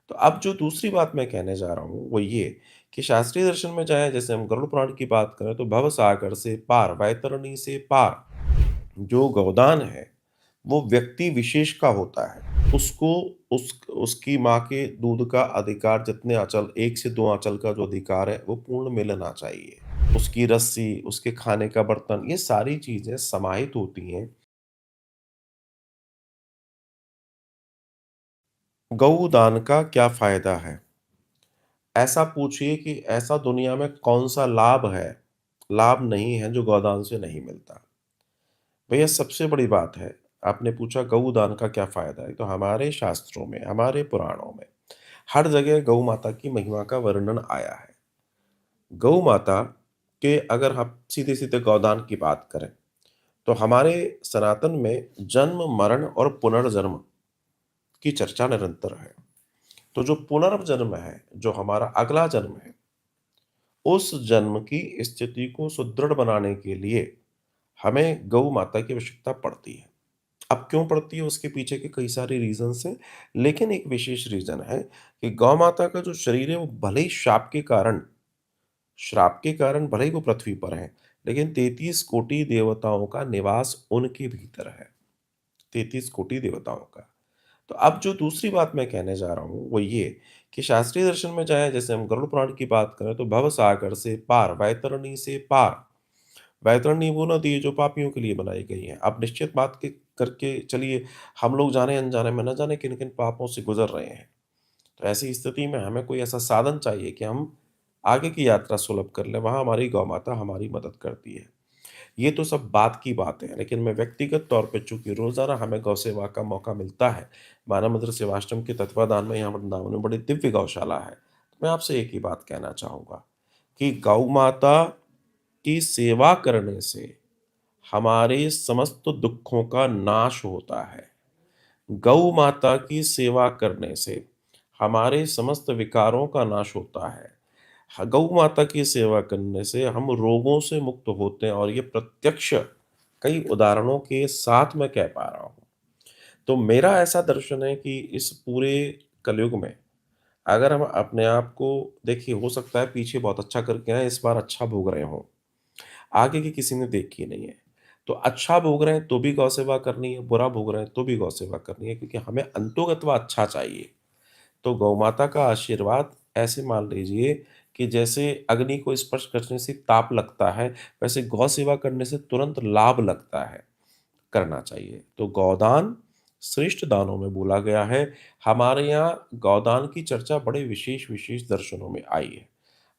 तो अब जो दूसरी बात मैं कहने जा रहा हूँ वो ये कि शास्त्रीय दर्शन में चाहे जैसे हम गरुड़ पुराण की बात करें तो भव सागर से पार वैतरणी से पार जो गोदान है वो व्यक्ति विशेष का होता है। उसको उसकी माँ के दूध का अधिकार जितने आंचल 1 से 2 आंचल का जो अधिकार है वो पूर्ण मिलना चाहिए। उसकी रस्सी, उसके खाने का बर्तन ये सारी चीज़ें समाहित होती हैं। गौदान का क्या फ़ायदा है? ऐसा पूछिए कि ऐसा दुनिया में कौन-सा लाभ है, लाभ नहीं है जो गौदान से नहीं मिलता। भैया सबसे बड़ी बात है, आपने पूछा गौदान का क्या फ़ायदा है? तो हमारे शास्त्रों में, हमारे पुराणों में हर जगह गौ माता की महिमा का वर्णन आया है। गौ माता के अगर हम सीधे-सीधे गौदान की बात करें, तो हमारे सनातन में जन्म, मरण और पुनर्जन्म की चर्चा निरंतर है। तो जो पुनर्जन्म है, जो हमारा अगला जन्म है, उस जन्म की स्थिति को सुदृढ़ बनाने के लिए हमें गौ माता की आवश्यकता पड़ती है। अब क्यों पड़ती है उसके पीछे के कई सारे रीज़न्स हैं, लेकिन एक विशेष रीज़न है कि गौ माता का जो शरीर है वो भले ही श्राप के कारण भले ही वो पृथ्वी पर हैं, लेकिन 33 कोटि देवताओं का निवास उनके भीतर है। 33 कोटि देवताओं का। तो अब जो दूसरी बात मैं कहने जा रहा हूँ वो ये कि शास्त्रीय दर्शन में चाहे जैसे हम गरुड़ पुराण की बात करें तो भव सागर से पार वैतरणी से पार वैतरणी वो नदी है जो पापियों के लिए बनाई गई है। अब निश्चित बात के करके चलिए हम लोग जाने अनजाने में न जाने किन किन पापों से गुजर रहे हैं। तो ऐसी स्थिति में हमें कोई ऐसा साधन चाहिए कि हम आगे की यात्रा सुलभ कर लें, वहाँ हमारी गौ माता हमारी मदद करती है। ये तो सब बात की बात है, लेकिन मैं व्यक्तिगत तौर पे चूँकि रोज़ाना हमें गौ सेवा का मौका मिलता है, मानव मंदिर सेवाश्रम के तत्वाधान में यहाँ वृंदावन में बड़ी दिव्य गौशाला है। तो मैं आपसे एक ही बात कहना चाहूँगा कि गौ माता की सेवा करने से हमारे समस्त दुखों का नाश होता है। गौ माता की सेवा करने से हमारे समस्त विकारों का नाश होता है। गौ माता की सेवा करने से हम रोगों से मुक्त होते हैं और ये प्रत्यक्ष कई उदाहरणों के साथ मैं कह पा रहा हूँ। तो मेरा ऐसा दर्शन है कि इस पूरे कलयुग में अगर हम अपने आप को देखिए हो सकता है पीछे बहुत अच्छा करके आए, इस बार अच्छा भोग रहे हों। आगे की किसी ने देखी नहीं है। तो अच्छा भोग रहे हैं तो भी गौ सेवा करनी है, बुरा भोग रहे हैं तो भी गौ सेवा करनी है क्योंकि हमें अंतोगत्वा अच्छा चाहिए। तो गौ माता का आशीर्वाद ऐसे मान लीजिए कि जैसे अग्नि को स्पर्श करने से ताप लगता है, वैसे गौ सेवा करने से तुरंत लाभ लगता है, करना चाहिए। तो गौदान श्रेष्ठ दानों में बोला गया है। हमारे यहाँ गौदान की चर्चा बड़े विशेष-विशेष दर्शनों में आई है।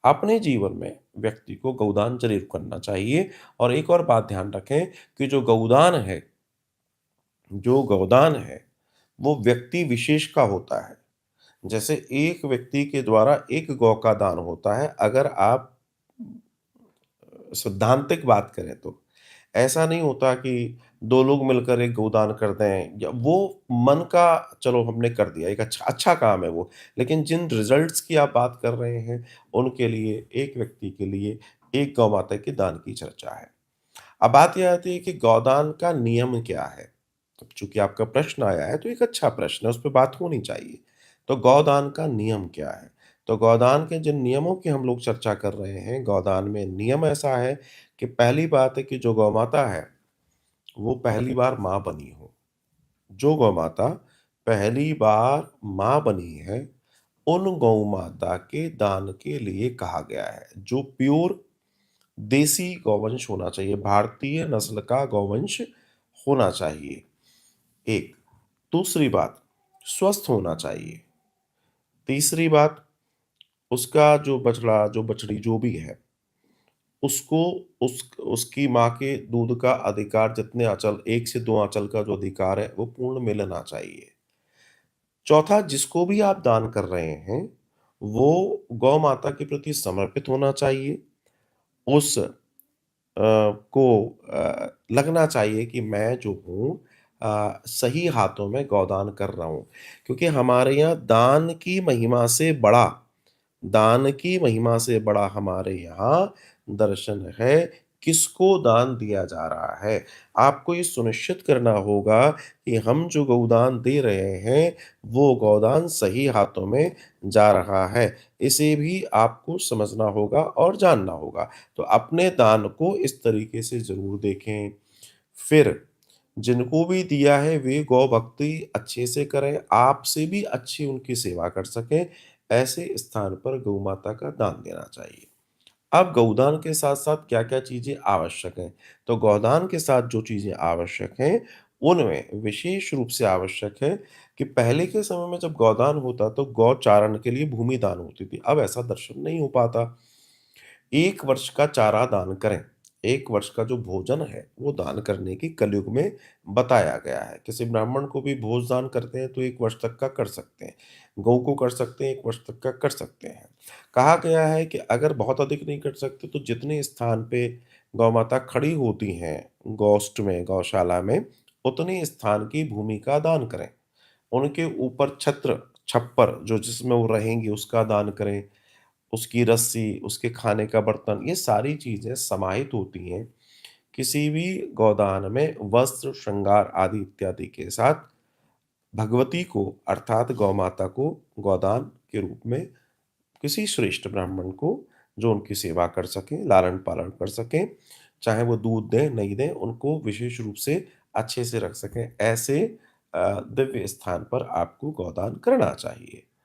अपने जीवन में व्यक्ति को गौदान ज़रूर करना चाहिए और एक और बात ध्यान रखें कि जो गौदान है, वो व्यक्ति विशेष का होता है। जैसे एक व्यक्ति के द्वारा एक गौ का दान होता है, अगर आप सैद्धांतिक बात करें तो। ऐसा नहीं होता कि 2 लोग मिलकर एक गोदान कर दें या वो मन का चलो हमने कर दिया, एक अच्छा अच्छा काम है वो। लेकिन जिन रिज़ल्ट्स की आप बात कर रहे हैं, उनके लिए, एक व्यक्ति के लिए, एक गौ माता के दान की चर्चा है। अब बात ये आती है कि गौदान का नियम क्या है? अब चूँकि आपका प्रश्न आया है, तो एक अच्छा प्रश्न है, उस पे बात होनी चाहिए। तो गौदान का नियम क्या है? तो गौदान के जिन नियमों की हम लोग चर्चा कर रहे हैं, गौदान में नियम ऐसा है कि पहली बात है कि जो गौ माता है, वो पहली बार माँ बनी हो। जो गौ माता पहली बार माँ बनी है, उन गौ माता के दान के लिए कहा गया है, जो प्योर देसी गौवंश होना चाहिए, भारतीय नस्ल का गौवंश होना चाहिए, एक। दूसरी बात, स्वस्थ होना चाहिए। तीसरी बात, उसका जो बछड़ा, जो बछड़ी जो भी है, उसको उसकी माँ के दूध का अधिकार जितने आँचल 1 से 2 आँचल का जो अधिकार है, वो पूर्ण मिलना चाहिए। चौथा, जिसको भी आप दान कर रहे हैं, वो गौ माता के प्रति समर्पित होना चाहिए। उस को लगना चाहिए कि मैं जो हूँ सही हाथों में गौदान कर रहा हूँ। क्योंकि हमारे यहाँ दान की महिमा से बड़ा हमारे यहाँ दर्शन है किसको दान दिया जा रहा है। आपको ये सुनिश्चित करना होगा कि हम जो गौदान दे रहे हैं, वो गौदान सही हाथों में जा रहा है। इसे भी आपको समझना होगा और जानना होगा। तो अपने दान को इस तरीके से ज़रूर देखें। फिर जिनको भी दिया है वे गौ भक्ति अच्छे से करें, आपसे भी अच्छी उनकी सेवा कर सकें, ऐसे स्थान पर गौ माता का दान देना चाहिए। अब गौदान के साथ-साथ क्या-क्या चीज़ें आवश्यक हैं? तो गौदान के साथ जो चीज़ें आवश्यक हैं, उनमें विशेष रूप से आवश्यक है कि पहले के समय में जब गौदान होता तो गौ चारण के लिए भूमि दान होती थी, अब ऐसा दर्शन नहीं हो पाता। 1 वर्ष का चारा दान करें। 1 वर्ष का जो भोजन है, वो दान करने की कलयुग में बताया गया है। किसी ब्राह्मण को भी भोज दान करते हैं तो 1 वर्ष तक का कर सकते हैं। गौ को कर सकते हैं, 1 वर्ष तक का कर सकते हैं। कहा गया है कि अगर बहुत अधिक नहीं कर सकते तो जितने स्थान पे गौ माता खड़ी होती हैं, गौष्ठ में, गौशाला में, उतने स्थान की भूमि का दान करें। उनके ऊपर छत्र, छप्पर जो जिसमें वो रहेंगी उसका दान करें। उसकी रस्सी, उसके खाने का बर्तन, ये सारी चीज़ें समाहित होती हैं, किसी भी गोदान में वस्त्र, श्रृंगार आदि इत्यादि के साथ भगवती को अर्थात गौ माता को गोदान के रूप में किसी श्रेष्ठ ब्राह्मण को जो उनकी सेवा कर सकें, लालन-पालन कर सकें, चाहे वो दूध दें, नहीं दें, उनको विशेष रूप से अच्छे से रख सकें, ऐसे दिव्य स्थान पर आपको गोदान करना चाहिए।